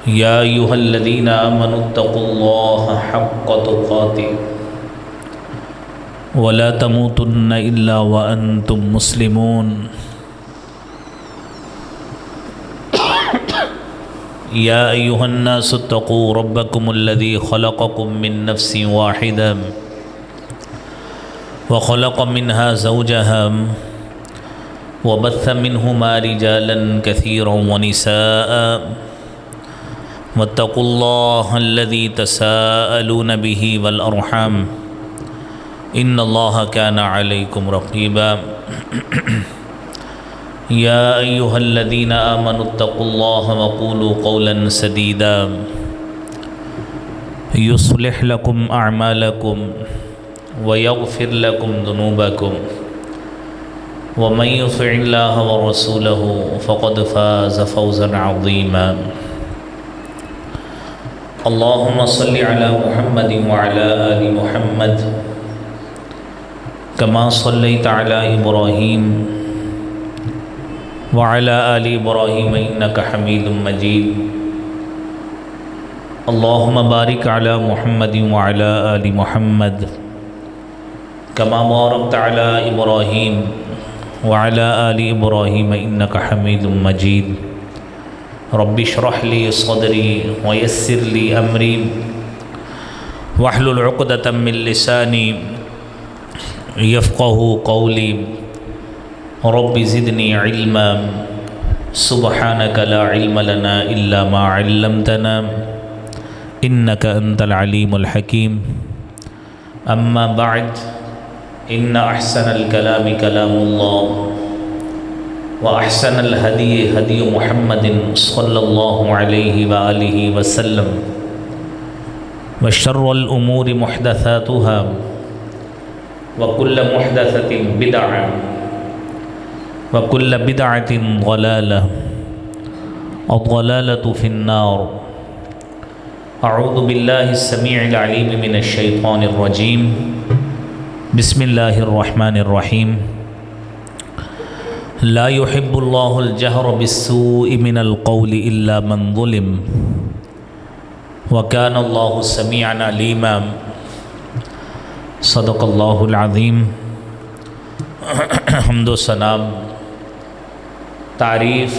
یا ایھا الذین آمنوا اتقوا اللہ حق تقاته ولا تموتن الا وانتم مسلمون یا ایھا الناس اتقوا ربکم الذی خلقکم من نفس واحدہ وخلق منها زوجها وبث منهما رجالا كثيرا ونساء واتقوا الله الذي تساءلون به والأرحام إن الله كان عليكم رقيبا يا أيها الذين آمنوا اتقوا الله وقولوا قولا سديدا يصلح لكم أعمالكم ويغفر لكم ذنوبكم ومن يطع الله ورسوله فقد فاز فوزا عظيما اللهم صل على محمد وعلى آل محمد كما صليت على إبراهيم وعلى آل إبراهيم إنك حميد مجيد اللهم بارك على محمد وعلى آل محمد كما باركت على إبراهيم وعلى آل إبراهيم إنك حميد مجيد رب اشرح لي صدري ويسر لي أمري واحلل عقدة من لساني يفقهوا قولي رب زدني علما سبحانك لا علم لنا إلا ما علمتنا إنك أنت العليم الحكيم أما بعد إن أحسن الكلام كلام الله وأحسن الهدي هدي محمد صلى الله عليه وآله وسلم وشر الأمور محدثاتها وكل محدثة بدعة وكل بدعة ضلالة الضلالة في النار أعوذ بالله السميع العليم من الشيطان الرجيم بسم اللہ الرحمن الرحیم لا يحب اللہ الجہر بالسوء من القول الا من ظلم وكان اللہ سمیعا علیما صدق اللہ العظیم۔ حمد و ثنا، تعریف،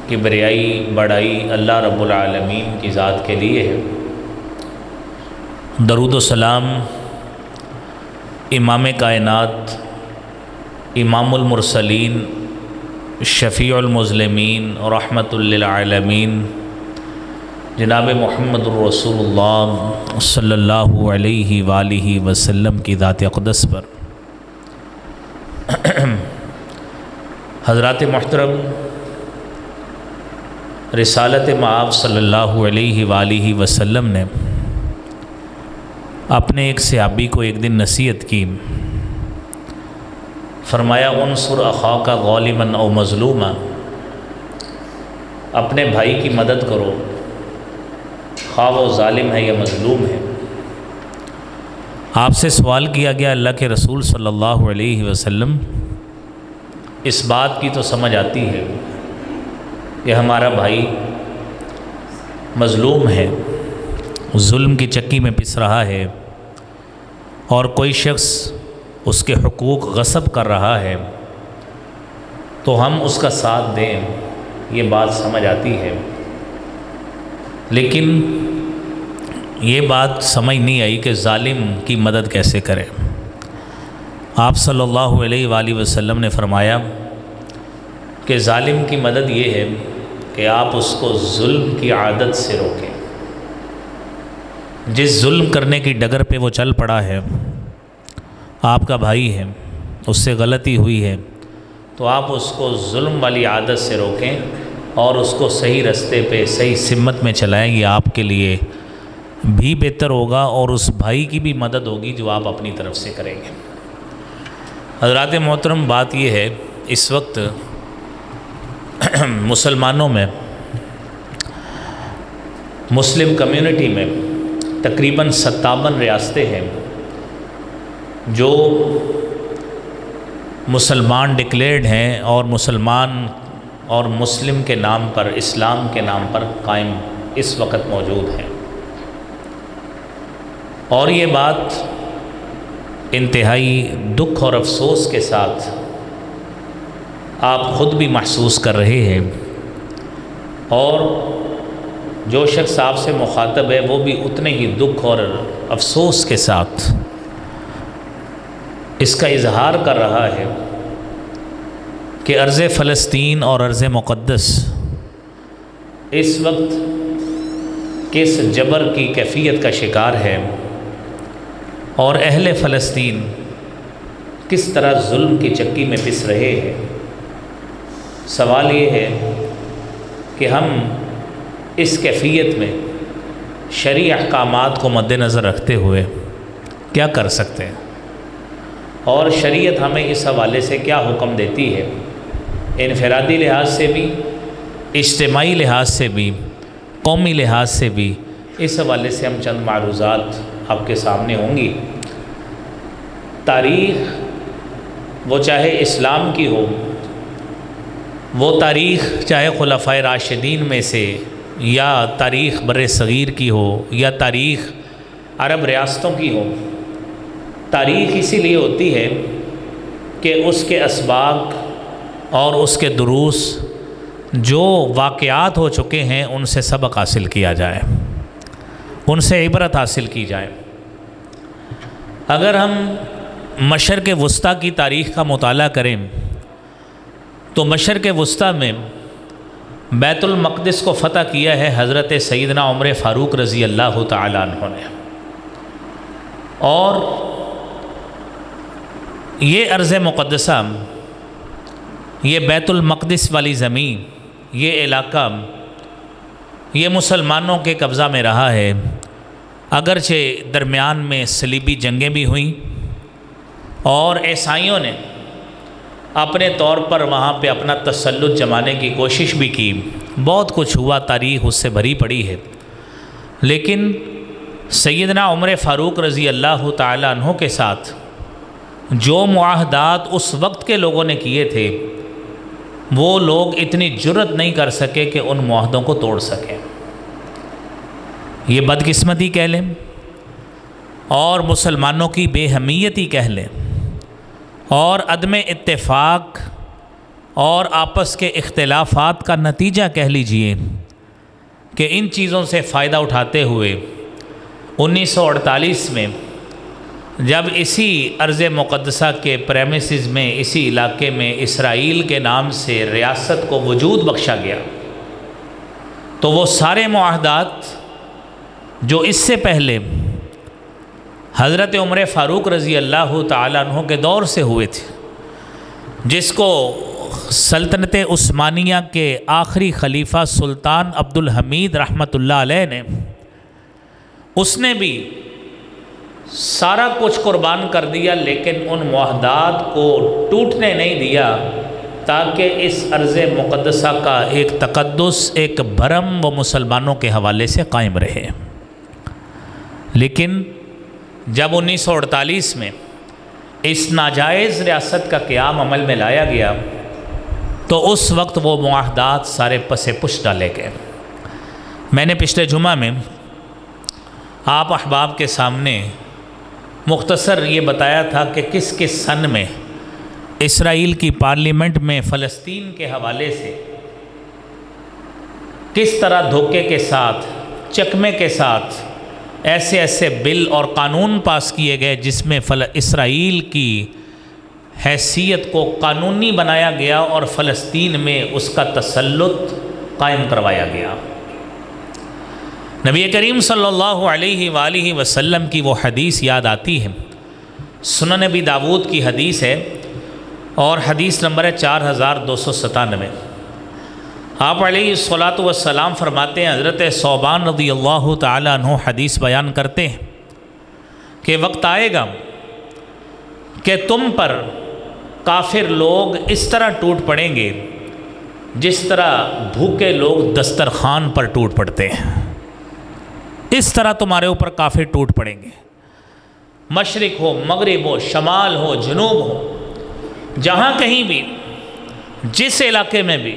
کبریائی، بڑائی اللہ رب العالمین کی ذات کے لیے ہے۔ درود و سلام امام کائنات، امام المرسلین، شفیع المذنبین، رحمت للعالمین، جناب محمد الرسول اللہ صلی اللہ علیہ وآلہ وسلم کی ذات اقدس پر۔ حضرات محترم، رسالت مآب صلی اللہ علیہ وآلہ وسلم نے اپنے ایک صحابی کو ایک دن نصیحت کی، فرمایا انصر اخاک غالبا او مظلوما، اپنے بھائی کی مدد کرو خواہ وہ ظالم ہے یا مظلوم ہے۔ آپ سے سوال کیا گیا اللہ کے رسول صلی اللہ علیہ وسلم، اس بات کی تو سمجھ آتی ہے کہ ہمارا بھائی مظلوم ہے، ظلم کی چکی میں پس رہا ہے اور کوئی شخص اس کے حقوق غصب کر رہا ہے تو ہم اس کا ساتھ دیں، یہ بات سمجھ آتی ہے، لیکن یہ بات سمجھ نہیں آئی کہ ظالم کی مدد کیسے کرے۔ آپ صلی اللہ علیہ وآلہ وسلم نے فرمایا کہ ظالم کی مدد یہ ہے کہ آپ اس کو ظلم کی عادت سے روکیں۔ جس ظلم کرنے کی ڈگر پہ وہ چل پڑا ہے، آپ کا بھائی ہے، اس سے غلطی ہوئی ہے، تو آپ اس کو ظلم والی عادت سے روکیں اور اس کو صحیح رستے پہ، صحیح سمت میں چلائیں، یہ آپ کے لیے بھی بہتر ہوگا اور اس بھائی کی بھی مدد ہوگی جو آپ اپنی طرف سے کریں گے۔ حضرات محترم، بات یہ ہے اس وقت مسلمانوں میں، مسلم کمیونٹی میں تقریباً 57 ریاستیں ہیں جو مسلمان ڈکلیئرڈ ہیں اور مسلمان اور مسلم کے نام پر، اسلام کے نام پر قائم اس وقت موجود ہیں، اور یہ بات انتہائی دکھ اور افسوس کے ساتھ آپ خود بھی محسوس کر رہے ہیں، اور جو شخص آپ سے مخاطب ہے وہ بھی اتنے ہی دکھ اور افسوس کے ساتھ اس کا اظہار کر رہا ہے کہ ارض فلسطین اور ارض مقدس اس وقت کس جبر کی کیفیت کا شکار ہے، اور اہل فلسطین کس طرح ظلم کی چکی میں پس رہے ہیں۔ سوال یہ ہے کہ ہم اس کیفیت میں شرعی احکامات کو مد نظر رکھتے ہوئے کیا کر سکتے ہیں، اور شریعت ہمیں اس حوالے سے کیا حکم دیتی ہے، انفرادی لحاظ سے بھی، اجتماعی لحاظ سے بھی، قومی لحاظ سے بھی۔ اس حوالے سے ہم چند معروضات آپ کے سامنے ہوں گی۔ تاریخ وہ چاہے اسلام کی ہو، وہ تاریخ چاہے خلفائے راشدین میں سے، یا تاریخ بر صغیر کی ہو، یا تاریخ عرب ریاستوں کی ہو، تاریخ اسی لیے ہوتی ہے کہ اس کے اسباق اور اس کے دروس جو واقعات ہو چکے ہیں ان سے سبق حاصل کیا جائے، ان سے عبرت حاصل کی جائے۔ اگر ہم مشرق وسطیٰ کی تاریخ کا مطالعہ کریں تو مشرق وسطیٰ میں بیت المقدس کو فتح کیا ہے حضرت سیدنا عمر فاروق رضی اللہ تعالی عنہ نے، اور یہ ارض مقدسہ، یہ بیت المقدس والی زمین، یہ علاقہ، یہ مسلمانوں کے قبضہ میں رہا ہے، اگرچہ درمیان میں صلیبی جنگیں بھی ہوئیں اور عیسائیوں نے اپنے طور پر وہاں پہ اپنا تسلط جمانے کی کوشش بھی کی، بہت کچھ ہوا، تاریخ اس سے بھری پڑی ہے، لیکن سیدنا عمر فاروق رضی اللہ تعالی عنہ کے ساتھ جو معاہدات اس وقت کے لوگوں نے کیے تھے، وہ لوگ اتنی جرت نہیں کر سکے کہ ان معاہدوں کو توڑ سکیں۔ یہ بدقسمتی کہہ لیں اور مسلمانوں کی بے حمیتی کہہ لیں اور عدم اتفاق اور آپس کے اختلافات کا نتیجہ کہہ لیجئے کہ ان چیزوں سے فائدہ اٹھاتے ہوئے 1948 میں جب اسی ارض مقدسہ کے پریمیسز میں، اسی علاقے میں اسرائیل کے نام سے ریاست کو وجود بخشا گیا، تو وہ سارے معاہدات جو اس سے پہلے حضرت عمر فاروق رضی اللہ تعالیٰ عنہ کے دور سے ہوئے تھے، جس کو سلطنت عثمانیہ کے آخری خلیفہ سلطان عبد الحمید رحمۃ اللہ علیہ نے، اس نے بھی سارا کچھ قربان کر دیا، لیکن ان معاہدات کو ٹوٹنے نہیں دیا تاکہ اس ارض مقدسہ کا ایک تقدس، ایک بھرم وہ مسلمانوں کے حوالے سے قائم رہے۔ لیکن جب 1948 میں اس ناجائز ریاست کا قیام عمل میں لایا گیا تو اس وقت وہ معاہدات سارے پس پش ڈالے گئے۔ میں نے پچھلے جمعہ میں آپ احباب کے سامنے مختصر یہ بتایا تھا کہ کس کس سن میں اسرائیل کی پارلیمنٹ میں فلسطین کے حوالے سے کس طرح دھوکے کے ساتھ، چکمے کے ساتھ ایسے ایسے بل اور قانون پاس کیے گئے جس میں اسرائیل کی حیثیت کو قانونی بنایا گیا اور فلسطین میں اس کا تسلط قائم کروایا گیا۔ نبی کریم صلی اللہ علیہ وآلہ وسلم کی وہ حدیث یاد آتی ہے، سنن ابی داود کی حدیث ہے اور حدیث نمبر ہے 4297۔ آپ علیہ الصلاۃ والسلام فرماتے ہیں، حضرت ثوبان رضی اللہ تعالی عنہ حدیث بیان کرتے ہیں کہ وقت آئے گا کہ تم پر کافر لوگ اس طرح ٹوٹ پڑیں گے جس طرح بھوکے لوگ دسترخوان پر ٹوٹ پڑتے ہیں، اس طرح تمہارے اوپر کافر ٹوٹ پڑیں گے۔ مشرق ہو، مغرب ہو، شمال ہو، جنوب ہو، جہاں کہیں بھی، جس علاقے میں بھی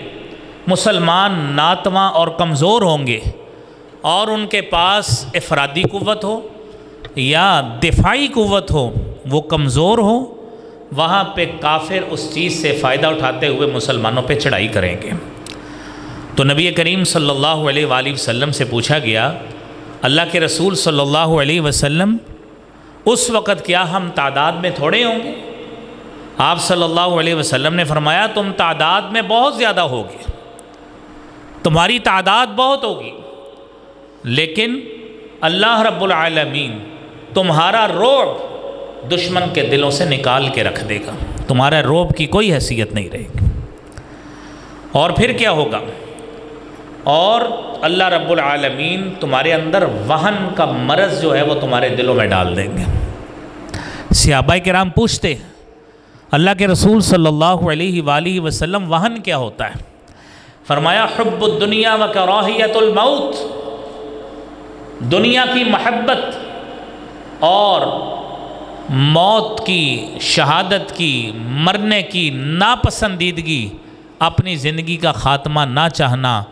مسلمان ناتواں اور کمزور ہوں گے، اور ان کے پاس افرادی قوت ہو یا دفاعی قوت ہو وہ کمزور ہو، وہاں پہ کافر اس چیز سے فائدہ اٹھاتے ہوئے مسلمانوں پہ چڑھائی کریں گے۔ تو نبی کریم صلی اللہ علیہ وآلہ وسلم سے پوچھا گیا، اللہ کے رسول صلی اللہ علیہ وسلم اس وقت کیا ہم تعداد میں تھوڑے ہوں گے؟ آپ صلی اللہ علیہ وسلم نے فرمایا تم تعداد میں بہت زیادہ ہوگے، تمہاری تعداد بہت ہوگی، لیکن اللہ رب العالمین تمہارا رعب دشمن کے دلوں سے نکال کے رکھ دے گا، تمہارا رعب کی کوئی حیثیت نہیں رہے گی۔ اور پھر کیا ہوگا؟ اور اللہ رب العالمین تمہارے اندر وہن کا مرض جو ہے وہ تمہارے دلوں میں ڈال دیں گے۔ صحابہ کرام پوچھتے اللہ کے رسول صلی اللہ علیہ وآلہ وسلم وہن کیا ہوتا ہے؟ فرمایا حب الدنیا و کراہیت الموت، دنیا کی محبت اور موت کی، شہادت کی، مرنے کی ناپسندیدگی، اپنی زندگی کا خاتمہ نہ چاہنا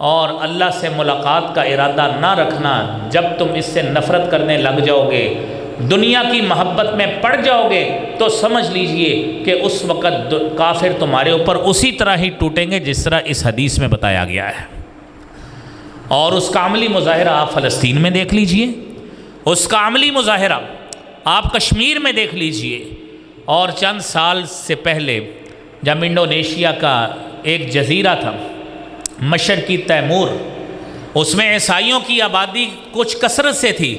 اور اللہ سے ملاقات کا ارادہ نہ رکھنا۔ جب تم اس سے نفرت کرنے لگ جاؤ گے، دنیا کی محبت میں پڑ جاؤ گے، تو سمجھ لیجئے کہ اس وقت کافر تمہارے اوپر اسی طرح ہی ٹوٹیں گے جس طرح اس حدیث میں بتایا گیا ہے۔ اور اس کا عملی مظاہرہ آپ فلسطین میں دیکھ لیجئے، اس کا عملی مظاہرہ آپ کشمیر میں دیکھ لیجئے، اور چند سال سے پہلے جب انڈونیشیا کا ایک جزیرہ تھا مشرقی تیمور، اس میں عیسائیوں کی آبادی کچھ کثرت سے تھی،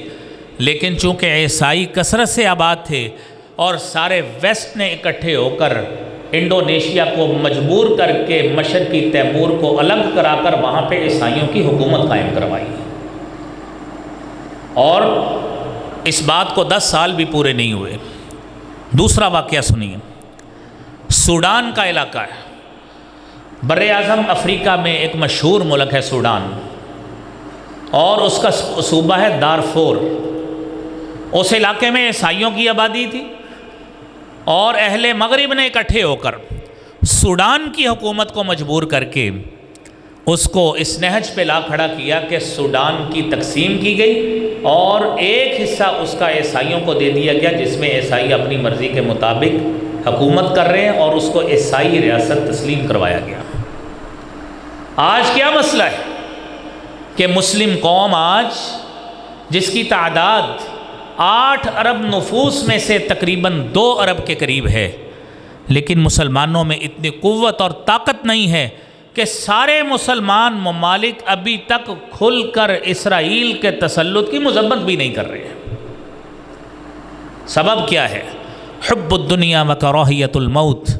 لیکن چونکہ عیسائی کثرت سے آباد تھے اور سارے ویسٹ نے اکٹھے ہو کر انڈونیشیا کو مجبور کر کے مشرقی تیمور کو الگ کرا کر وہاں پہ عیسائیوں کی حکومت قائم کروائی، اور اس بات کو 10 سال بھی پورے نہیں ہوئے۔ دوسرا واقعہ سنیے، سوڈان کا علاقہ ہے، بر اعظم افریقہ میں ایک مشہور ملک ہے سوڈان، اور اس کا صوبہ ہے دارفور۔ اس علاقے میں عیسائیوں کی آبادی تھی، اور اہل مغرب نے اکٹھے ہو کر سوڈان کی حکومت کو مجبور کر کے اس کو اس نہج پہ لا کھڑا کیا کہ سوڈان کی تقسیم کی گئی، اور ایک حصہ اس کا عیسائیوں کو دے دیا گیا، جس میں عیسائی اپنی مرضی کے مطابق حکومت کر رہے ہیں، اور اس کو عیسائی ریاست تسلیم کروایا گیا۔ آج کیا مسئلہ ہے کہ مسلم قوم آج جس کی تعداد 8 ارب نفوس میں سے تقریباً 2 ارب کے قریب ہے، لیکن مسلمانوں میں اتنی قوت اور طاقت نہیں ہے کہ سارے مسلمان ممالک ابھی تک کھل کر اسرائیل کے تسلط کی مذمت بھی نہیں کر رہے ہیں۔ سبب کیا ہے؟ حب الدنیا و کراہیت الموت۔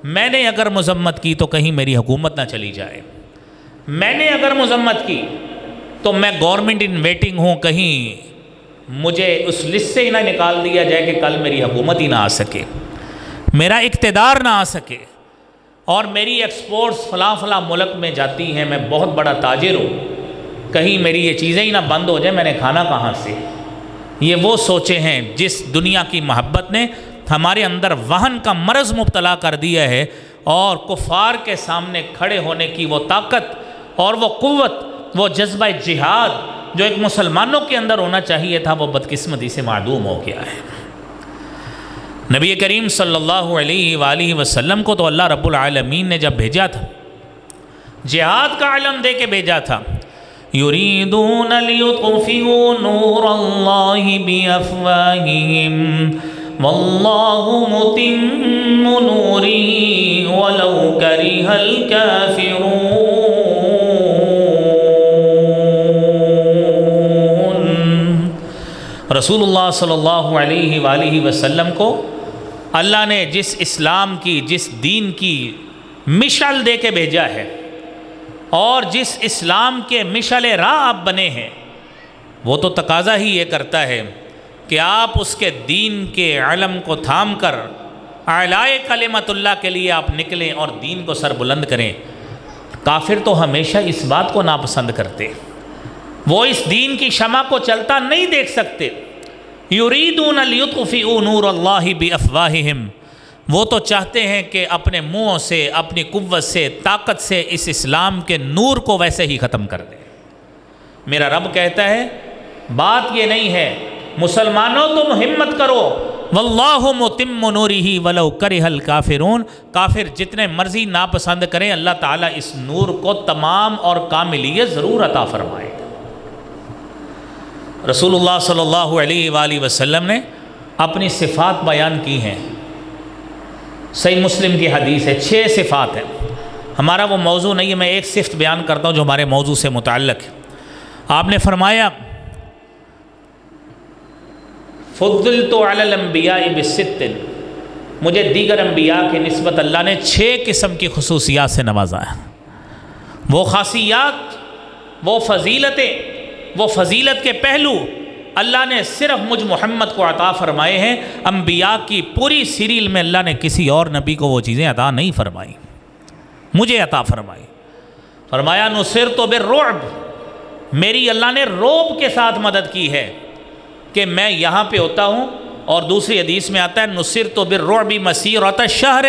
میں نے اگر مذمت کی تو کہیں میری حکومت نہ چلی جائے، میں نے اگر مذمت کی تو میں گورنمنٹ ان ویٹنگ ہوں، کہیں مجھے اس لسٹ سے ہی نہ نکال دیا جائے کہ کل میری حکومت ہی نہ آ سکے، میرا اقتدار نہ آ سکے، اور میری ایکسپورٹس فلاں فلاں ملک میں جاتی ہیں، میں بہت بڑا تاجر ہوں، کہیں میری یہ چیزیں ہی نہ بند ہو جائیں، میں نے کھانا کہاں سے۔ یہ وہ سوچے ہیں جس دنیا کی محبت نے ہمارے اندر وہن کا مرض مبتلا کر دیا ہے، اور کفار کے سامنے کھڑے ہونے کی وہ طاقت اور وہ قوت، وہ جذبہ جہاد جو ایک مسلمانوں کے اندر ہونا چاہیے تھا، وہ بدقسمتی سے معدوم ہو گیا ہے۔ نبی کریم صلی اللہ علیہ وآلہ وسلم کو تو اللہ رب العالمین نے جب بھیجا تھا، جہاد کا علم دے کے بھیجا تھا، یریدون لیطفئوا نور اللہ بافواہہم واللہ متم نورہ ولو کرہ الکافرون۔ رسول اللہ صلی اللہ علیہ وآلہ وسلم کو اللہ نے جس اسلام کی، جس دین کی مشعل دے کے بھیجا ہے، اور جس اسلام کے مشعل راہ آپ بنے ہیں، وہ تو تقاضا ہی یہ کرتا ہے کہ آپ اس کے دین کے علم کو تھام کر اعلائے کلمت اللہ کے لیے آپ نکلیں اور دین کو سر بلند کریں۔ کافر تو ہمیشہ اس بات کو ناپسند کرتے، وہ اس دین کی شمع کو چلتا نہیں دیکھ سکتے۔ یریدون لیطفئوا نور اللہ بافواہہم، وہ تو چاہتے ہیں کہ اپنے منہوں سے، اپنی قوت سے، طاقت سے اس اسلام کے نور کو ویسے ہی ختم کر دیں۔ میرا رب کہتا ہے بات یہ نہیں ہے، مسلمانوں تم ہمت کرو، واللہ متم نورہ ولو کرہ الکافرون، کافر جتنے مرضی ناپسند کریں اللہ تعالیٰ اس نور کو تمام اور کاملیت ضرور عطا فرمائے گا۔ رسول اللہ صلی اللہ علیہ وآلہ وسلم نے اپنی صفات بیان کی ہیں، صحیح مسلم کی حدیث ہے، 6 صفات ہیں۔ ہمارا وہ موضوع نہیں ہے، میں ایک صفت بیان کرتا ہوں جو ہمارے موضوع سے متعلق ہے۔ آپ نے فرمایا فضلت علی الانبیاء بست، مجھے دیگر انبیاء کے نسبت اللہ نے 6 قسم کی خصوصیات سے نوازا ہے۔ وہ خاصیات، وہ فضیلتیں، وہ فضیلت کے پہلو اللہ نے صرف مجھ محمد کو عطا فرمائے ہیں، انبیاء کی پوری سیریل میں اللہ نے کسی اور نبی کو وہ چیزیں عطا نہیں فرمائی، مجھے عطا فرمائی۔ فرمایا نصرت بالرعب، میری اللہ نے رعب کے ساتھ مدد کی ہے کہ میں یہاں پہ ہوتا ہوں، اور دوسری حدیث میں آتا ہے نصرت بالرعب مسیرۃ شہر،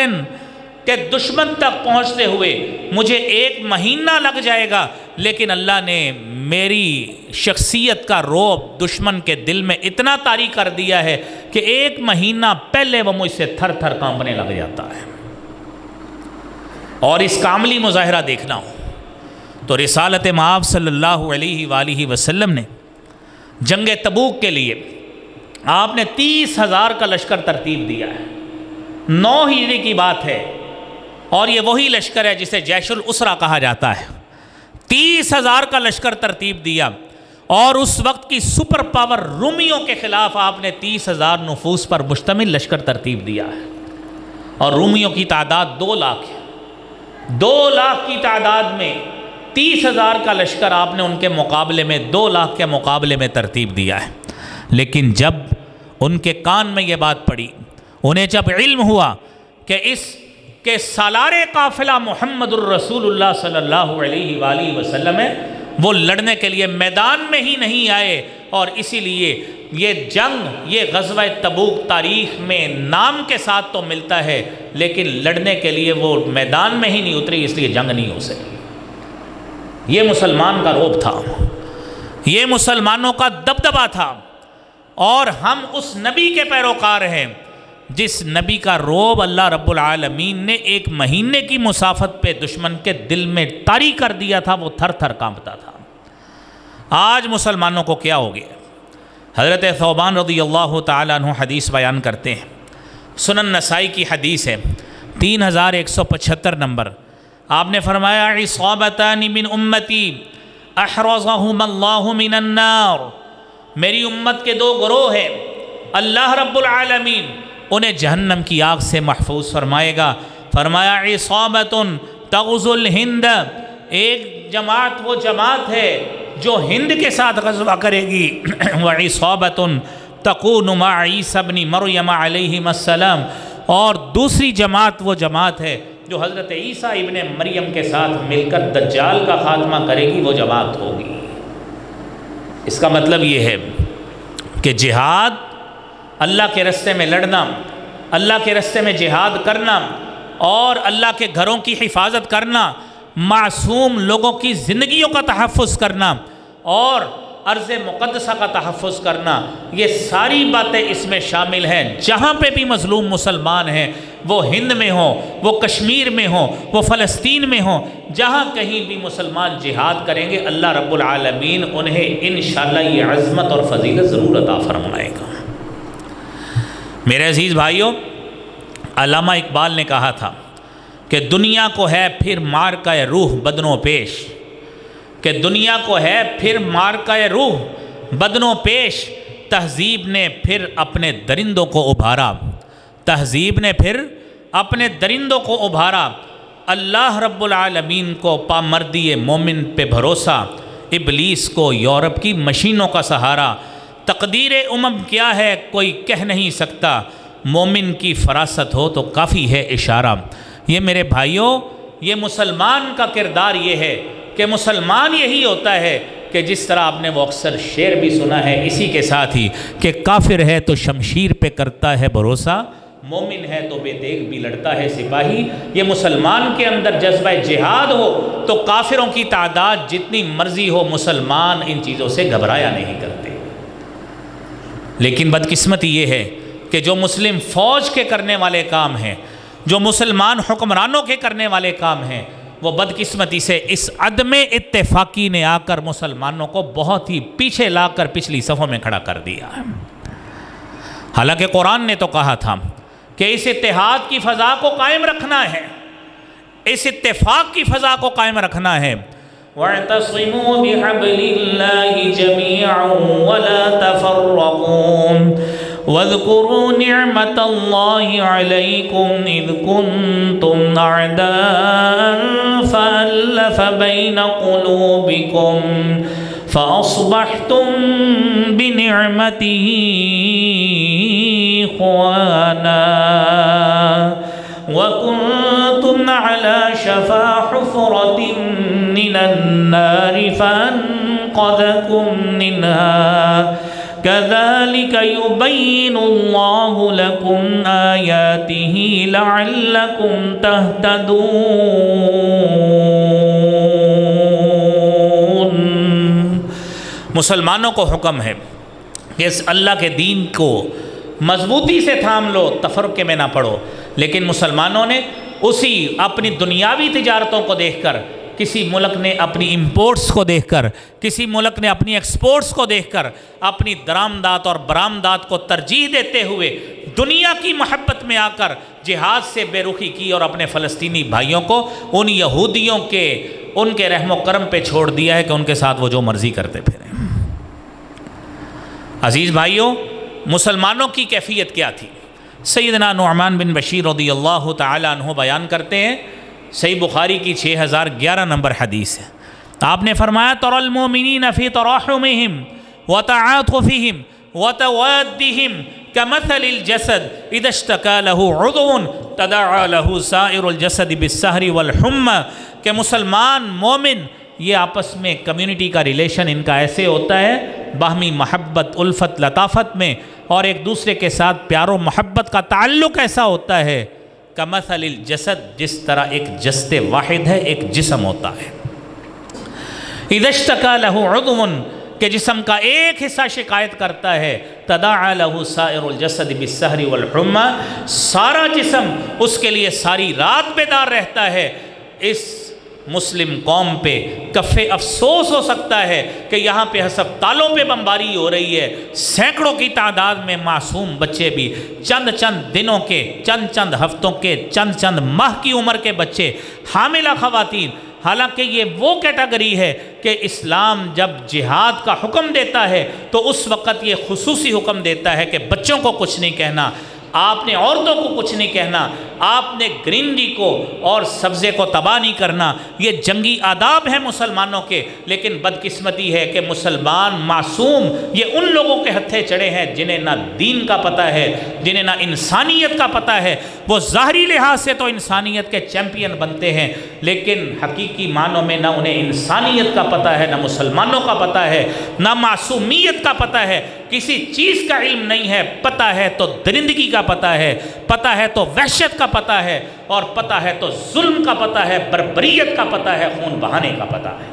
کہ دشمن تک پہنچتے ہوئے مجھے 1 مہینہ لگ جائے گا، لیکن اللہ نے میری شخصیت کا رعب دشمن کے دل میں اتنا طاری کر دیا ہے کہ 1 مہینہ پہلے وہ مجھ سے تھر تھر کانپنے لگ جاتا ہے۔ اور اس کا عملی مظاہرہ دیکھنا ہو تو رسالت مآب صلی اللہ علیہ وآلہ وسلم نے جنگ تبوک کے لیے آپ نے 30,000 کا لشکر ترتیب دیا ہے، 9 ہجری کی بات ہے، اور یہ وہی لشکر ہے جسے جیش الاسرہ کہا جاتا ہے۔ 30,000 کا لشکر ترتیب دیا، اور اس وقت کی سپر پاور رومیوں کے خلاف آپ نے 30,000 نفوس پر مشتمل لشکر ترتیب دیا ہے، اور رومیوں کی تعداد 2 لاکھ ہے۔ 2 لاکھ کی تعداد میں 30,000 کا لشکر آپ نے ان کے مقابلے میں 2 لاکھ کے مقابلے میں ترتیب دیا ہے۔ لیکن جب ان کے کان میں یہ بات پڑی، انہیں جب علم ہوا کہ سالار قافلہ محمد الرسول اللہ صلی اللہ علیہ وآلہ وسلم ہے، وہ لڑنے کے لیے میدان میں ہی نہیں آئے، اور اسی لیے یہ جنگ، یہ غزوہ تبوک تاریخ میں نام کے ساتھ تو ملتا ہے، لیکن لڑنے کے لیے وہ میدان میں ہی نہیں اتری، اس لیے جنگ نہیں ہو سکی۔ یہ مسلمان کا رعب تھا، یہ مسلمانوں کا دبدبہ تھا، اور ہم اس نبی کے پیروکار ہیں جس نبی کا رعب اللہ رب العالمین نے 1 مہینے کی مسافت پہ دشمن کے دل میں طاری کر دیا تھا، وہ تھر تھر کانپتا تھا۔ آج مسلمانوں کو کیا ہو گیا؟ حضرت ثوبان رضی اللہ تعالیٰ عنہ حدیث بیان کرتے ہیں، سنن نسائی کی حدیث ہے، 3175 نمبر۔ آپ نے فرمایا عصابتان من امتی احرزہم اللہ من النار، میری امت کے 2 گروہ ہیں، اللہ رب العالمین انہیں جہنم کی آگ سے محفوظ فرمائے گا۔ فرمایا عصابت تغزو الہند، ایک جماعت وہ جماعت ہے جو ہند کے ساتھ غزوہ کرے گی، وعصابت تکون مع عیسی بن مریم علیہ السلام، اور دوسری جماعت وہ جماعت ہے جو حضرت عیسیٰ ابن مریم کے ساتھ مل کر دجال کا خاتمہ کرے گی، وہ جماعت ہوگی۔ اس کا مطلب یہ ہے کہ جہاد، اللہ کے راستے میں لڑنا، اللہ کے راستے میں جہاد کرنا، اور اللہ کے گھروں کی حفاظت کرنا، معصوم لوگوں کی زندگیوں کا تحفظ کرنا، اور ارض مقدسہ کا تحفظ کرنا، یہ ساری باتیں اس میں شامل ہیں۔ جہاں پہ بھی مظلوم مسلمان ہیں، وہ ہند میں ہوں، وہ کشمیر میں ہوں، وہ فلسطین میں ہوں، جہاں کہیں بھی مسلمان جہاد کریں گے اللہ رب العالمین انہیں انشاءاللہ یہ عظمت اور فضیلت ضرور عطا فرمائے گا۔ میرے عزیز بھائیوں، علامہ اقبال نے کہا تھا کہ دنیا کو ہے پھر مارکہ روح بدنوں پیش، کہ دنیا کو ہے پھر مارکہ روح بدنوں پیش، تہذیب نے پھر اپنے درندوں کو ابھارا، تہذیب نے پھر اپنے درندوں کو ابھارا، اللہ رب العالمین کو پامردی مومن پہ بھروسہ، ابلیس کو یورپ کی مشینوں کا سہارا، تقدیر کیا ہے کوئی کہہ نہیں سکتا، مومن کی فراست ہو تو کافی ہے اشارہ۔ یہ میرے بھائیوں، یہ مسلمان کا کردار یہ ہے کہ مسلمان یہی ہوتا ہے کہ جس طرح آپ نے وہ اکثر شعر بھی سنا ہے اسی کے ساتھ ہی، کہ کافر ہے تو شمشیر پہ کرتا ہے بھروسہ، مومن ہے تو بے دیگ بھی لڑتا ہے سپاہی۔ یہ مسلمان کے اندر جذبہ جہاد ہو تو کافروں کی تعداد جتنی مرضی ہو، مسلمان ان چیزوں سے گھبرایا نہیں کرتے۔ لیکن بدقسمتی یہ ہے کہ جو مسلم فوج کے کرنے والے کام ہیں، جو مسلمان حکمرانوں کے کرنے والے کام ہیں، وہ بدقسمتی سے اس عدم اتفاقی نے آ کر مسلمانوں کو بہت ہی پیچھے لا کر پچھلی صفوں میں کھڑا کر دیا ہے۔ حالانکہ قرآن نے تو کہا تھا کہ اس اتحاد کی فضا کو قائم رکھنا ہے، اس اتفاق کی فضا کو قائم رکھنا ہے۔ وَاعْتَصِمُوا بِحَبْلِ اللَّهِ جَمِيعًا وَلَا تَفَرَّقُوا وَاذْكُرُوا نِعْمَةَ اللَّهِ عَلَيْكُمْ إِذْ كُنْتُمْ أَعْدَاءً فَأَلَّفَ بَيْنَ قُلُوبِكُمْ فَأَصْبَحْتُمْ بِنِعْمَتِهِ إِخْوَانًا وَكُنْتُمْ عَلَى شَفَا حُفْرَةٍ مِّنَ النَّارِ فَأَنْقَذَكُمْ مِنْهَا كَذَلِكَ يُبَيِّنُ اللَّهُ لَكُمْ آيَاتِهِ لَعَلَّكُمْ تَهْتَدُونَ۔ مسلمانوں کو حکم ہے کہ اس اللہ کے دین کو مضبوطی سے تھام لو، تفرقے میں نہ پڑو۔ لیکن مسلمانوں نے اسی اپنی دنیاوی تجارتوں کو دیکھ کر، کسی ملک نے اپنی امپورٹس کو دیکھ کر، کسی ملک نے اپنی ایکسپورٹس کو دیکھ کر اپنی درآمدات اور برآمدات کو ترجیح دیتے ہوئے دنیا کی محبت میں آ کر جہاد سے بے رخی کی اور اپنے فلسطینی بھائیوں کو ان یہودیوں کے ان کے رحم و کرم پہ چھوڑ دیا ہے کہ ان کے ساتھ وہ جو مرضی کرتے پھریں۔ عزیز بھائیوں، مسلمانوں کی کیفیت کیا تھی؟ سیدنا نعمان بن بشیر رضی اللہ تعالیٰ عنہ بیان کرتے ہیں، صحیح بخاری کی 6011 نمبر حدیث ہے۔ آپ نے فرمایا تَرَى الْمُؤْمِنِينَ فِي تَرَاحُمِهِمْ وَتَعَاطُفِهِمْ وَتَوَادِّهِمْ كَمَثَلِ الْجَسَدِ إِذَا اشْتَكَى لَهُ عُضْوٌ تَدَاعَى لَهُ سَائِرُ الْجَسَدِ بِالسَّهْرِ وَالْحُمَّى کہ مسلمان مومن یہ آپس میں کمیونٹی کا ریلیشن ان کا ایسے ہوتا ہے، باہمی محبت، الفت، لطافت میں، اور ایک دوسرے کے ساتھ پیار و محبت کا تعلق ایسا ہوتا ہے کمثل الجسد، جس طرح ایک جسد واحد ہے، ایک جسم ہوتا ہے۔ اذا اشتکا لہ عضو کہ جسم کا ایک حصہ شکایت کرتا ہے، تداعی لہ سائر الجسد بالسہر والحمى سارا جسم اس کے لیے ساری رات بیدار رہتا ہے۔ اس مسلم قوم پہ کف افسوس ہو سکتا ہے کہ یہاں پہ ہسپتالوں پہ بمباری ہو رہی ہے، سینکڑوں کی تعداد میں معصوم بچے بھی، چند دنوں کے، چند ہفتوں کے، چند ماہ کی عمر کے بچے، حاملہ خواتین۔ حالانکہ یہ وہ کیٹیگری ہے کہ اسلام جب جہاد کا حکم دیتا ہے تو اس وقت یہ خصوصی حکم دیتا ہے کہ بچوں کو کچھ نہیں کہنا، آپ نے عورتوں کو کچھ نہیں کہنا، آپ نے گرینری کو اور سبزے کو تباہ نہیں کرنا۔ یہ جنگی آداب ہیں مسلمانوں کے، لیکن بدقسمتی ہے کہ مسلمان معصوم یہ ان لوگوں کے ہتھے چڑھے ہیں جنہیں نہ دین کا پتہ ہے، جنہیں نہ انسانیت کا پتہ ہے۔ وہ ظاہری لحاظ سے تو انسانیت کے چیمپئن بنتے ہیں، لیکن حقیقی معنوں میں نہ انہیں انسانیت کا پتہ ہے، نہ مسلمانوں کا پتہ ہے، نہ معصومیت کا پتہ ہے، کسی چیز کا علم نہیں ہے۔ پتہ ہے تو درندگی کا پتہ ہے، پتہ ہے تو وحشت کا پتہ ہے، اور پتہ ہے تو ظلم کا پتہ ہے، بربریت کا پتہ ہے، خون بہانے کا پتہ ہے۔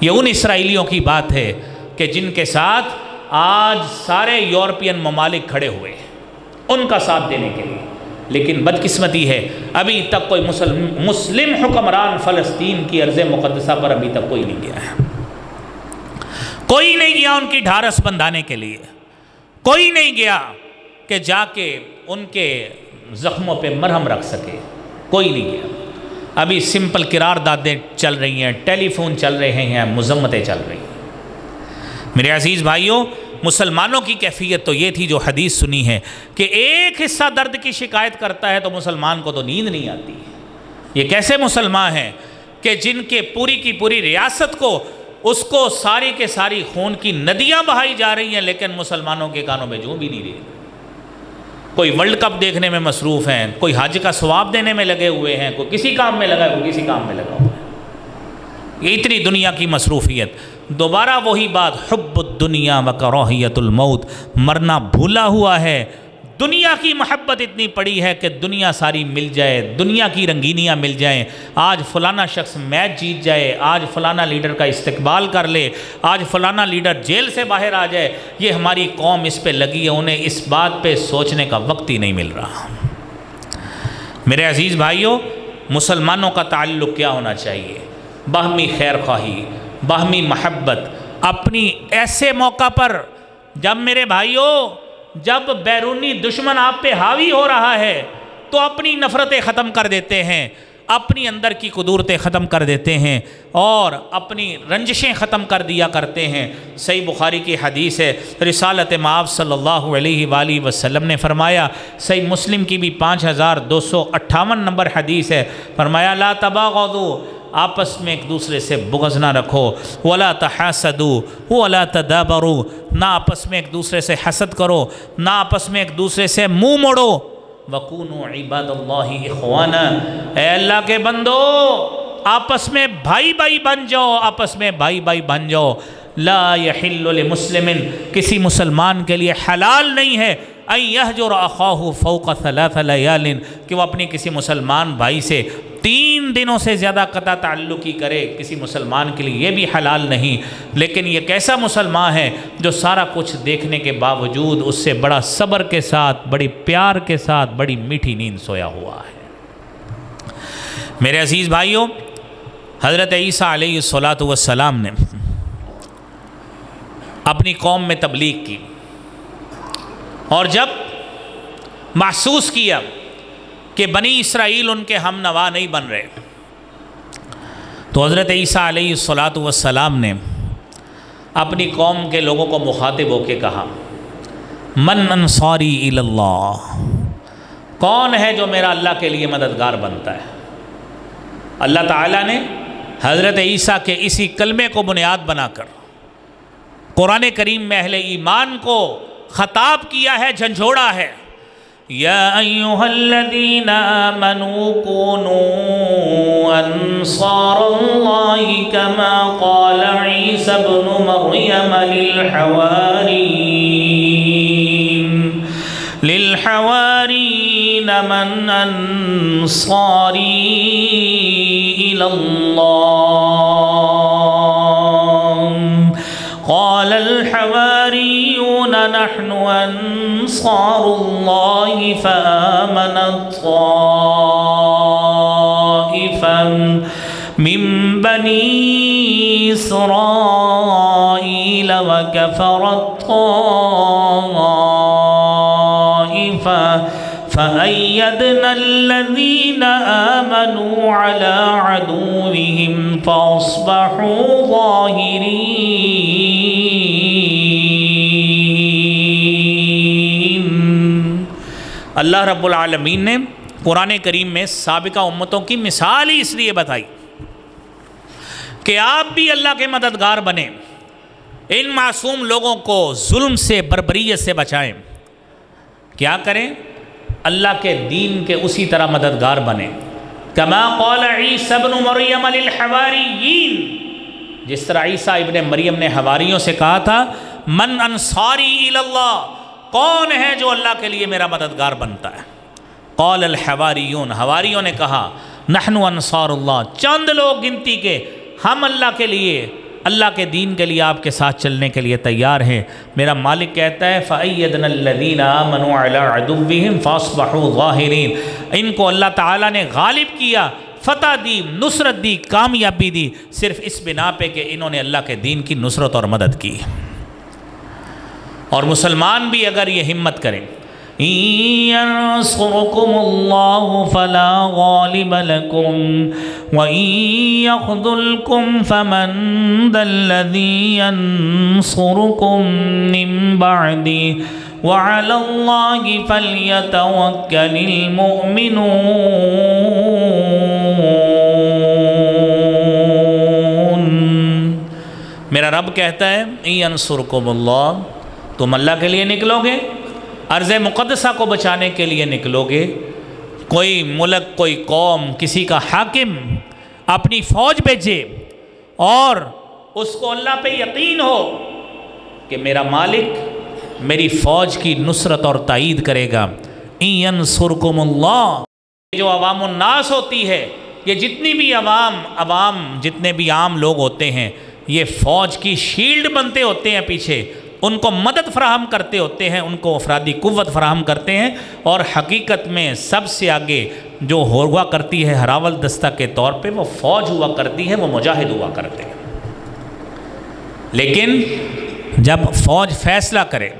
یہ ان اسرائیلیوں کی بات ہے کہ جن کے ساتھ آج سارے یورپین ممالک کھڑے ہوئے ہیں ان کا ساتھ دینے کے لیے، لیکن بدقسمتی ہے ابھی تک کوئی مسلم حکمران فلسطین کی ارض مقدسہ پر ابھی تک کوئی نہیں گیا ہے، کوئی نہیں گیا ان کی ڈھارس بندھانے کے لیے، کوئی نہیں گیا کہ جا کے ان کے زخموں پہ مرہم رکھ سکے، کوئی نہیں گیا۔ ابھی سمپل قراردادیں چل رہی ہیں، ٹیلی فون چل رہے ہیں، مذمتیں چل رہی ہیں۔ میرے عزیز بھائیوں، مسلمانوں کی کیفیت تو یہ تھی جو حدیث سنی ہے کہ ایک حصہ درد کی شکایت کرتا ہے تو مسلمان کو تو نیند نہیں آتی ہے۔ یہ کیسے مسلمان ہیں کہ جن کے پوری کی پوری ریاست کو اس کو ساری کے ساری خون کی ندیاں بہائی جا رہی ہیں، لیکن مسلمانوں کے کانوں میں جوں بھی نہیں رہی۔ کوئی ورلڈ کپ دیکھنے میں مصروف ہیں، کوئی حج کا ثواب دینے میں لگے ہوئے ہیں، کوئی کسی کام میں لگا ہے، کوئی کسی کام میں لگا ہوا ہے۔ یہ اتنی دنیا کی مصروفیت۔ دوبارہ وہی بات، حب الدنیا و کراہیت الموت، مرنا بھولا ہوا ہے، دنیا کی محبت اتنی پڑی ہے کہ دنیا ساری مل جائے، دنیا کی رنگینیاں مل جائیں، آج فلانا شخص میچ جیت جائے، آج فلانا لیڈر کا استقبال کر لے، آج فلانا لیڈر جیل سے باہر آ جائے، یہ ہماری قوم اس پہ لگی ہے، انہیں اس بات پہ سوچنے کا وقت ہی نہیں مل رہا۔ میرے عزیز بھائیوں، مسلمانوں کا تعلق کیا ہونا چاہیے؟ باہمی خیر خواہی، باہمی محبت، اپنی ایسے موقع پر جب میرے بھائیوں جب بیرونی دشمن آپ پہ حاوی ہو رہا ہے تو اپنی نفرتیں ختم کر دیتے ہیں، اپنی اندر کی قدورتیں ختم کر دیتے ہیں اور اپنی رنجشیں ختم کر دیا کرتے ہیں۔ صحیح بخاری کی حدیث ہے، رسالت مآب صلی اللہ علیہ وآلہ وسلم نے فرمایا، صحیح مسلم کی بھی 5258 نمبر حدیث ہے، فرمایا لا تباغضوا، آپس میں ایک دوسرے سے بغض نہ رکھو، ولا تحاسدوا ولا تدابروا، نہ آپس میں ایک دوسرے سے حسد کرو، نہ آپس میں ایک دوسرے سے منہ موڑو، وَقُونُوا عِبَادَ اللَّهِ إِخْوَانًا، اے اللہ کے بندو آپس میں بھائی بھائی بن جاؤ، آپس میں بھائی بھائی بن جاؤ۔ لا يحل لمسلم، کسی مسلمان کے لیے حلال نہیں ہے ان يهجر اخاه فوق 3 لیال، کہ وہ اپنی کسی مسلمان بھائی سے 3 دنوں سے زیادہ قطع تعلقی کرے، کسی مسلمان کے لیے یہ بھی حلال نہیں۔ لیکن یہ کیسا مسلمان ہے جو سارا کچھ دیکھنے کے باوجود اس سے بڑا صبر کے ساتھ، بڑی پیار کے ساتھ، بڑی میٹھی نیند سویا ہوا ہے۔ میرے عزیز بھائیوں، حضرت عیسیٰ علیہ السلام نے اپنی قوم میں تبلیغ کی، اور جب محسوس کیا کہ بنی اسرائیل ان کے ہم نوا نہیں بن رہے، تو حضرت عیسیٰ علیہ السلام نے اپنی قوم کے لوگوں کو مخاطب ہو کے کہا، من انصاری الی اللہ، کون ہے جو میرا اللہ کے لیے مددگار بنتا ہے؟ اللہ تعالیٰ نے حضرت عیسیٰ کے اسی کلمے کو بنیاد بنا کر قرآن کریم میں اہل ایمان کو خطاب کیا ہے، جھنجھوڑا ہے۔ یا ایہا الذین آمنوا کونوا انصار اللہ کما قال عیسی ابن مریم للحوارین من انصاری الی اللہ، قال الحواريون نحن أنصار الله فآمنت طائفة من بني إسرائيل وكفرت طائفة فأيدنا الذين آمنوا على عدوهم فأصبحوا ظاهرين۔ اللہ رب العالمین نے قرآن کریم میں سابقہ امتوں کی مثال ہی اس لیے بتائی کہ آپ بھی اللہ کے مددگار بنیں، ان معصوم لوگوں کو ظلم سے، بربریت سے بچائیں۔ کیا کریں؟ اللہ کے دین کے اسی طرح مددگار بنیں، کما قال عیسی ابن مریم للحواریین، جس طرح عیسیٰ ابن مریم نے حواریوں سے کہا تھا، من انصاری الی اللہ، کون ہے جو اللہ کے لیے میرا مددگار بنتا ہے؟ قال الحواریون، حواریوں نے کہا، نحن انصار اللہ، چند لوگ گنتی کے، ہم اللہ کے لیے، اللہ کے دین کے لیے آپ کے ساتھ چلنے کے لیے تیار ہیں۔ میرا مالک کہتا ہے فَأَيَّدْنَا الَّذِينَ آمَنُوا عَلَىٰ عَدُوِّهِمْ فَأَصْبَحُوا ظَاهِرِينَ، ان کو اللہ تعالیٰ نے غالب کیا، فتح دی، نصرت دی، کامیابی دی، صرف اس بنا پہ کہ انہوں نے اللہ کے دین کی نصرت اور مدد کی۔ اور مسلمان بھی اگر یہ ہمت کریں، إِن يَنصُرْكُمُ اللَّهُ فَلَا غَالِبَ لَكُمْ وَإِن يَخْذُلْكُمْ فَمَنْ ذَا الَّذِي يَنصُرُكُمْ مِنْ بَعْدِهِ وَعَلَى اللَّهِ فَلْيَتَوَكَّلِ الْمُؤْمِنُونَ۔ میرا رب کہتا ہے إِن يَنصُرْكُمُ اللَّهُ، تم اللہ کے لیے نکلو گے، ارض مقدسہ کو بچانے کے لیے نکلو گے، کوئی ملک، کوئی قوم، کسی کا حاکم اپنی فوج بھیجے اور اس کو اللہ پہ یقین ہو کہ میرا مالک میری فوج کی نصرت اور تائید کرے گا۔ اِن يَنْصُرْكُمُ اللَّهُ، جو عوام الناس ہوتی ہے، یہ جتنی بھی عوام جتنے بھی عام لوگ ہوتے ہیں، یہ فوج کی شیلڈ بنتے ہوتے ہیں پیچھے، ان کو مدد فراہم کرتے ہوتے ہیں، ان کو افرادی قوت فراہم کرتے ہیں، اور حقیقت میں سب سے آگے جو ہوا کرتی ہے ہراول دستہ کے طور پہ وہ فوج ہوا کرتی ہے، وہ مجاہد ہوا کرتے ہیں۔ لیکن جب فوج فیصلہ کرے،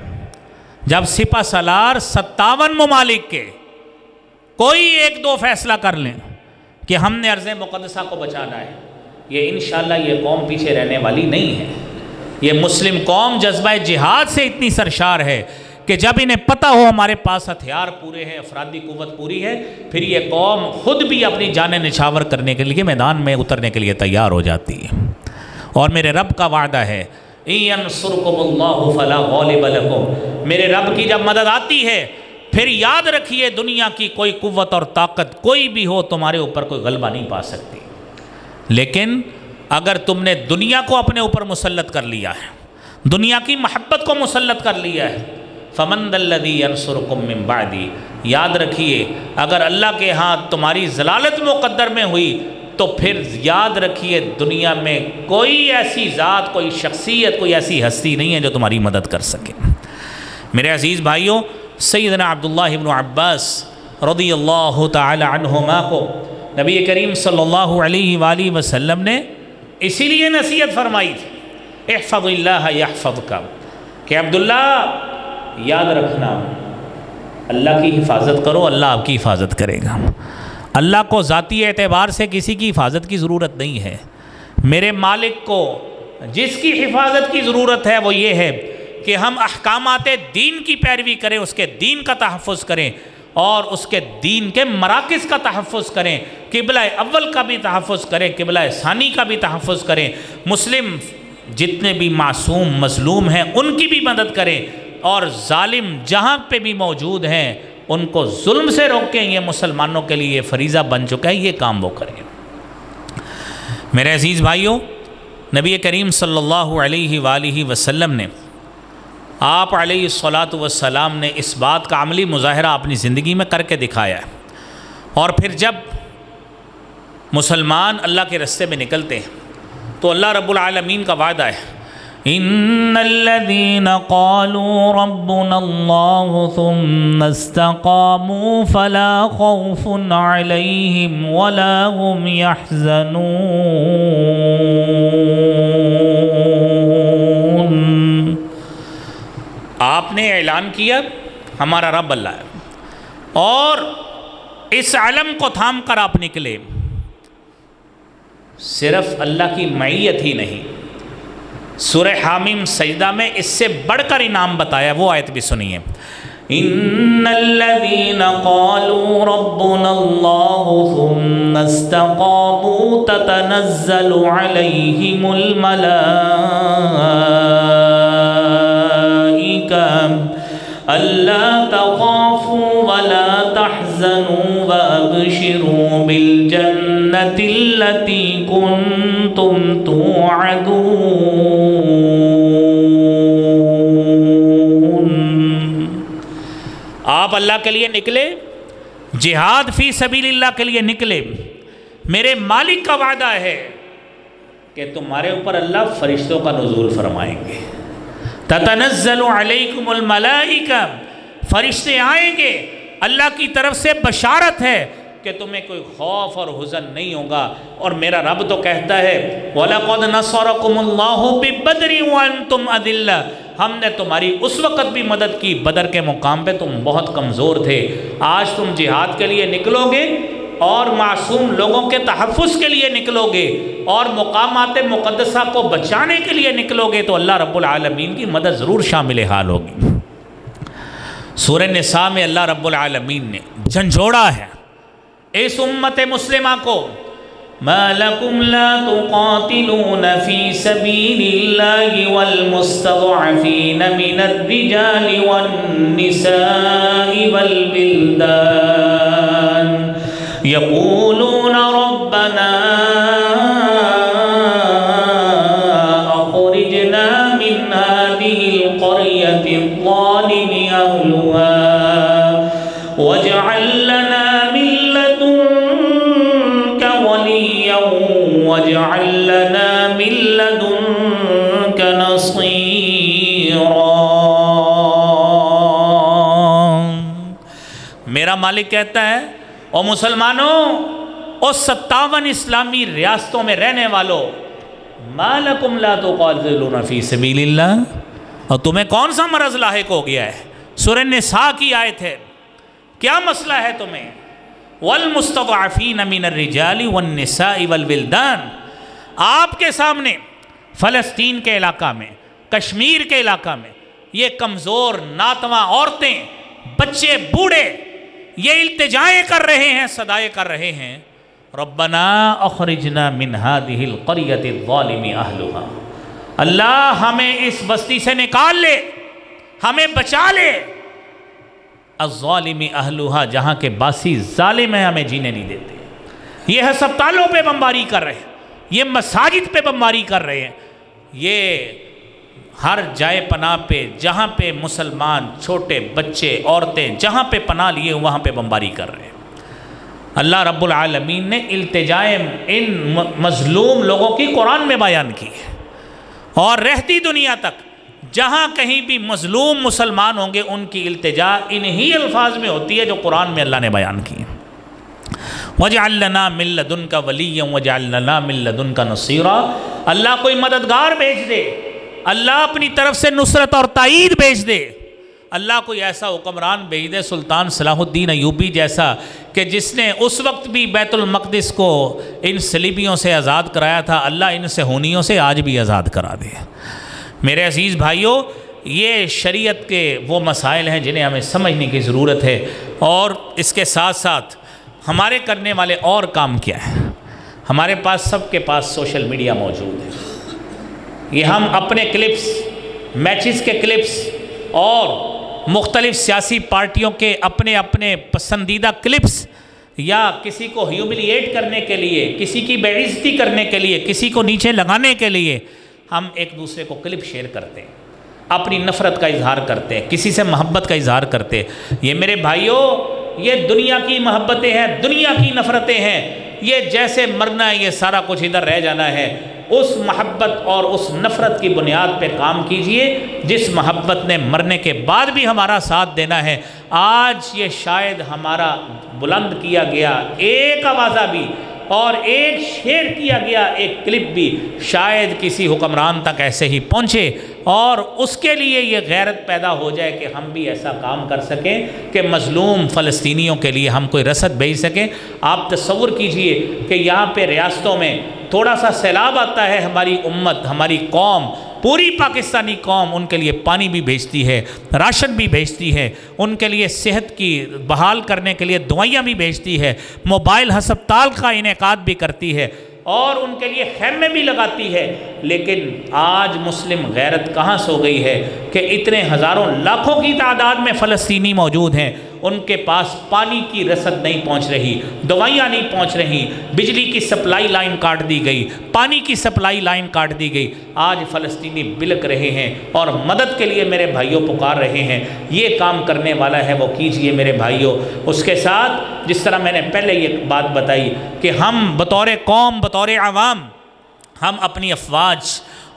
جب سپہ سالار 57 ممالک کے کوئی ایک دو فیصلہ کر لیں کہ ہم نے ارض مقدسہ کو بچانا ہے، یہ انشاءاللہ یہ قوم پیچھے رہنے والی نہیں ہے۔ یہ مسلم قوم جذبہ جہاد سے اتنی سرشار ہے کہ جب انہیں پتہ ہو ہمارے پاس ہتھیار پورے ہیں، افرادی قوت پوری ہے، پھر یہ قوم خود بھی اپنی جانیں نچھاور کرنے کے لیے میدان میں اترنے کے لیے تیار ہو جاتی ہے۔ اور میرے رب کا وعدہ ہے، اِن يَنْصُرْكُمُ اللَّهُ فَلَا غَالِبَ لَكُمْ، میرے رب کی جب مدد آتی ہے پھر یاد رکھیے دنیا کی کوئی قوت اور طاقت کوئی بھی ہو تمہارے اوپر کوئی غلبہ نہیں پا سکتی۔ لیکن اگر تم نے دنیا کو اپنے اوپر مسلط کر لیا ہے، دنیا کی محبت کو مسلط کر لیا ہے، فَمَنْ ذَا الَّذِي يَنْصُرُكُم مِّن بَعْدِي، یاد رکھیے اگر اللہ کے ہاں تمہاری ضلالت مقدر میں ہوئی تو پھر یاد رکھیے دنیا میں کوئی ایسی ذات، کوئی شخصیت، کوئی ایسی ہستی نہیں ہے جو تمہاری مدد کر سکے۔ میرے عزیز بھائیوں، سیدنا عبداللہ ابن عباس رضی اللہ تعالی عنہما کو نبی کریم صلی اللہ علیہ وآلہ وسلم نے اسی لیے نصیحت فرمائی تھی، احفظ اللہ یحفظک، کہ عبداللہ یاد رکھنا اللہ کی حفاظت کرو، اللہ آپ کی حفاظت کرے گا۔ اللہ کو ذاتی اعتبار سے کسی کی حفاظت کی ضرورت نہیں ہے، میرے مالک کو جس کی حفاظت کی ضرورت ہے وہ یہ ہے کہ ہم احکامات دین کی پیروی کریں، اس کے دین کا تحفظ کریں اور اس کے دین کے مراکز کا تحفظ کریں، قبلہ اول کا بھی تحفظ کریں، قبلہ ثانی کا بھی تحفظ کریں، مسلم جتنے بھی معصوم مظلوم ہیں ان کی بھی مدد کریں، اور ظالم جہاں پہ بھی موجود ہیں ان کو ظلم سے روکیں۔ یہ مسلمانوں کے لیے فریضہ بن چکا ہے، یہ کام وہ کریں۔ میرے عزیز بھائیوں، نبی کریم صلی اللہ علیہ وآلہ وسلم نے، آپ علیہ الصلاۃ والسلام نے اس بات کا عملی مظاہرہ اپنی زندگی میں کر کے دکھایا ہے، اور پھر جب مسلمان اللہ کے رستے میں نکلتے ہیں تو اللہ رب العالمین کا وعدہ ہے، ان الذين قالوا ربنا الله ثم استقاموا فلا خوف عليهم ولا هم يحزنون۔ آپ نے اعلان کیا ہمارا رب اللہ ہے، اور اس علم کو تھام کر آپ نکلے، صرف اللہ کی معیت ہی نہیں، سورہ حامیم سجدہ میں اس سے بڑھ کر انعام بتایا، وہ آیت بھی سنیے، ان الذين قالوا ربنا الله ثم استقاموا تتنزل عليهم الملائكة ألا تخافوا ولا تحزنوا وأبشروا بالجنة التي كنتم توعدون۔ آپ اللہ کے لیے نکلے، جہاد فی سبیل اللہ کے لیے نکلے، میرے مالک کا وعدہ ہے کہ تمہارے اوپر اللہ فرشتوں کا نزول فرمائیں گے، تتنزل علیکم الملائکہ، فرشتے آئیں گے، اللہ کی طرف سے بشارت ہے کہ تمہیں کوئی خوف اور حزن نہیں ہوگا۔ اور میرا رب تو کہتا ہے وَلَقَدْ نَصَرَكُمُ اللَّهُ بِبَدْرٍ وَأَنْتُمْ أَذِلَّةٌ، ہم نے تمہاری اس وقت بھی مدد کی، بدر کے مقام پہ تم بہت کمزور تھے، آج تم جہاد کے لیے نکلو گے اور معصوم لوگوں کے تحفظ کے لیے نکلو گے اور مقامات مقدسہ کو بچانے کے لیے نکلو گے تو اللہ رب العالمین کی مدد ضرور شامل حال ہوگی۔ سورہ نساء میں اللہ رب العالمین نے جھنجھوڑا ہے اس امت مسلمہ کو، ما لکم لا تقاتلون فی سبیل اللہ والمستضعفین من الرجال والنساء والبلدان یقولون ربنا اخرجنا من هذه القرية الظالمة أهلها واجعل لنا من لدنك وليا واجعل لنا من لدنك نصيرا۔ میرا مالک کہتا ہے او مسلمانوں، اس 57 اسلامی ریاستوں میں رہنے والوں، ما لکم لا تقاتلون فی سبیل اللہ، اور تمہیں کون سا مرض لاحق ہو گیا ہے؟ سورہ نساء کی آیت ہے، کیا مسئلہ ہے تمہیں؟ والمستضعفین من الرجال والنساء والولدان، آپ کے سامنے فلسطین کے علاقہ میں، کشمیر کے علاقہ میں یہ کمزور ناتواں عورتیں، بچے، بوڑھے یہ التجائیں کر رہے ہیں، صدائیں کر رہے ہیں، ربنا اخرجنا من هذه القرية الظالم اهلها، اللہ ہمیں اس بستی سے نکال لے، ہمیں بچا لے، الظالم اہلها، جہاں کے باسی ظالم ہیں، ہمیں جینے نہیں دیتے۔ یہ ہسپتالوں پہ بمباری کر رہے ہیں، یہ مساجد پہ بمباری کر رہے ہیں، یہ ہر جائے پناہ پہ، جہاں پہ مسلمان، چھوٹے بچے، عورتیں جہاں پہ پناہ لیے وہاں پہ بمباری کر رہے ہیں۔ اللہ رب العالمین نے التجائے ان مظلوم لوگوں کی قرآن میں بیان کی ہے، اور رہتی دنیا تک جہاں کہیں بھی مظلوم مسلمان ہوں گے ان کی التجا انہی الفاظ میں ہوتی ہے جو قرآن میں اللہ نے بیان کی ہے۔ وَجْعَلْ لَنَا مِن لَّدُنْكَ وَلِيًّا وَجْعَلْ لَنَا مِن لَّدُنْكَ نَصِيرًا، اللہ کوئی مددگار بھیج دے، اللہ اپنی طرف سے نصرت اور تائید بھیج دے، اللہ کوئی ایسا حکمران بھیج دے، سلطان صلاح الدین ایوبی جیسا، کہ جس نے اس وقت بھی بیت المقدس کو ان صلیبیوں سے آزاد کرایا تھا، اللہ ان صہیونیوں سے آج بھی آزاد کرا دے۔ میرے عزیز بھائیوں، یہ شریعت کے وہ مسائل ہیں جنہیں ہمیں سمجھنے کی ضرورت ہے، اور اس کے ساتھ ساتھ ہمارے کرنے والے اور کام کیا ہیں؟ ہمارے پاس سب کے پاس سوشل میڈیا موجود ہے، یہ ہم اپنے کلپس، میچز کے کلپس اور مختلف سیاسی پارٹیوں کے اپنے اپنے پسندیدہ کلپس، یا کسی کو ہیوملیٹ کرنے کے لیے، کسی کی بے عزتی کرنے کے لیے، کسی کو نیچے لگانے کے لیے ہم ایک دوسرے کو کلپ شیئر کرتے ہیں، اپنی نفرت کا اظہار کرتے ہیں، کسی سے محبت کا اظہار کرتے ہیں۔ یہ میرے بھائیوں، یہ دنیا کی محبتیں ہیں، دنیا کی نفرتیں ہیں، یہ جیسے مرنا ہے، یہ سارا کچھ ادھر رہ جانا ہے۔ اس محبت اور اس نفرت کی بنیاد پہ کام کیجئے جس محبت نے مرنے کے بعد بھی ہمارا ساتھ دینا ہے۔ آج یہ شاید ہمارا بلند کیا گیا ایک آوازہ بھی اور ایک شیئر کیا گیا ایک کلپ بھی شاید کسی حکمران تک ایسے ہی پہنچے، اور اس کے لیے یہ غیرت پیدا ہو جائے کہ ہم بھی ایسا کام کر سکیں کہ مظلوم فلسطینیوں کے لیے ہم کوئی رسد بھیج سکیں۔ آپ تصور کیجئے کہ یہاں پہ ریاستوں میں تھوڑا سا سیلاب آتا ہے، ہماری امت، ہماری قوم، پوری پاکستانی قوم ان کے لیے پانی بھی بھیجتی ہے، راشن بھی بھیجتی ہے، ان کے لیے صحت کی بحال کرنے کے لیے دوائیاں بھی بھیجتی ہے، موبائل ہسپتال کا انعقاد بھی کرتی ہے، اور ان کے لیے خیمے بھی لگاتی ہے۔ لیکن آج مسلم غیرت کہاں سو گئی ہے کہ اتنے ہزاروں لاکھوں کی تعداد میں فلسطینی موجود ہیں، ان کے پاس پانی کی رسد نہیں پہنچ رہی، دوائیاں نہیں پہنچ رہی، بجلی کی سپلائی لائن کاٹ دی گئی، پانی کی سپلائی لائن کاٹ دی گئی۔ آج فلسطینی بلک رہے ہیں اور مدد کے لیے میرے بھائیوں پکار رہے ہیں۔ یہ کام کرنے والا ہے وہ کیجئے میرے بھائیوں۔ اس کے ساتھ جس طرح میں نے پہلے یہ بات بتائی کہ ہم بطور قوم، بطور عوام، ہم اپنی افواج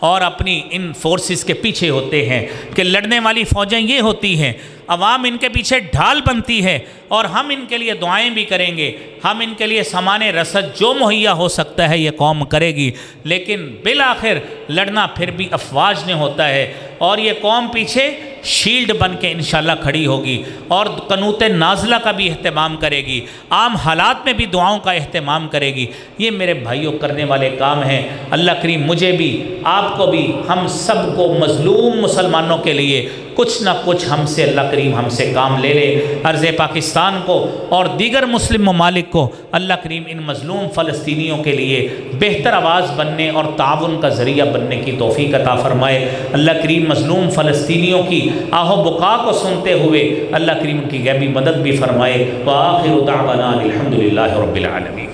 اور اپنی ان فورسز کے پیچھے ہوتے ہیں کہ لڑنے والی فوجیں یہ ہوتی ہیں، عوام ان کے پیچھے ڈھال بنتی ہے، اور ہم ان کے لیے دعائیں بھی کریں گے، ہم ان کے لیے سامان رسد جو مہیا ہو سکتا ہے یہ قوم کرے گی، لیکن بالآخر لڑنا پھر بھی افواج نے ہوتا ہے، اور یہ قوم پیچھے شیلڈ بن کے انشاءاللہ کھڑی ہوگی، اور قنوت نازلہ کا بھی اہتمام کرے گی، عام حالات میں بھی دعاؤں کا اہتمام کرے گی۔ یہ میرے بھائیوں کرنے والے کام ہیں۔ اللہ کریم مجھے بھی، آپ کو بھی، ہم سب کو مظلوم مسلمانوں کے لیے کچھ نہ کچھ ہم سے اللہ کریم ہم سے کام لے لے۔ عرض پاکستان کو اور دیگر مسلم ممالک کو اللہ کریم ان مظلوم فلسطینیوں کے لیے بہتر آواز بننے اور تعاون کا ذریعہ بننے کی توفیق عطا فرمائے۔ اللہ کریم مظلوم فلسطینیوں کی آہ و بقا کو سنتے ہوئے اللہ کریم کی غیبی مدد بھی فرمائے۔ وآخر دعوانا الحمدللہ رب العالمین۔